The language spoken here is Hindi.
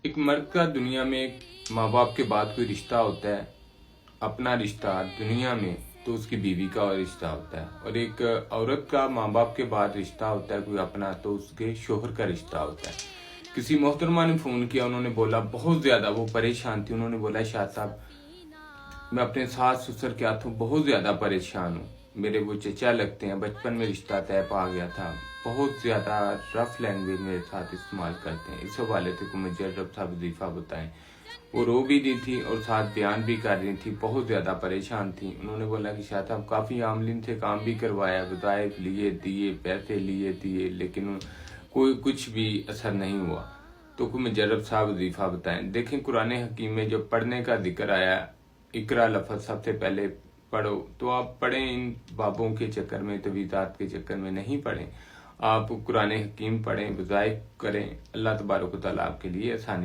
एक मर्द का दुनिया में माँ बाप के बाद कोई रिश्ता होता है, अपना रिश्ता दुनिया में तो उसकी बीवी का रिश्ता होता है। और एक औरत का माँ बाप के बाद रिश्ता होता है कोई अपना, तो उसके शोहर का रिश्ता होता है। किसी मोहतरमा ने फ़ोन किया, उन्होंने बोला बहुत ज़्यादा वो परेशान थी। उन्होंने बोला शाह साहब, मैं अपने सास ससुर के हाथों बहुत ज़्यादा परेशान हूँ। मेरे वो चचा लगते हैं, बचपन में रिश्ता तय पा गया था। बहुत ज़्यादा रफ लैंग्वेज मेरे साथ इस्तेमाल करते हैं। इस हवाले से को मुझे रब साहब वजीफ़ा बताएं। वो रो भी रही थी और साथ बयान भी कर रही थी, बहुत ज़्यादा परेशान थी। उन्होंने बोला कि शाह साहब काफ़ी आमलिन से काम भी करवाया, वज़ाइफ लिए दिए, पैसे लिए दिए, लेकिन कोई कुछ भी असर नहीं हुआ। तो को मुझे रब साहब वजीफ़ा बताएं। देखें, कुरान हकीम में जब पढ़ने का जिक्र आया, इकरा लफ्ज़ सबसे पहले पढ़ो, तो आप पढ़ें। इन बाबों के चक्कर में, तवीज़ात के चक्कर में नहीं पढ़ें। आप कुरान हकीम पढ़ें, वज़ाइफ करें। अल्लाह तबारक व तआला आपके लिए आसानी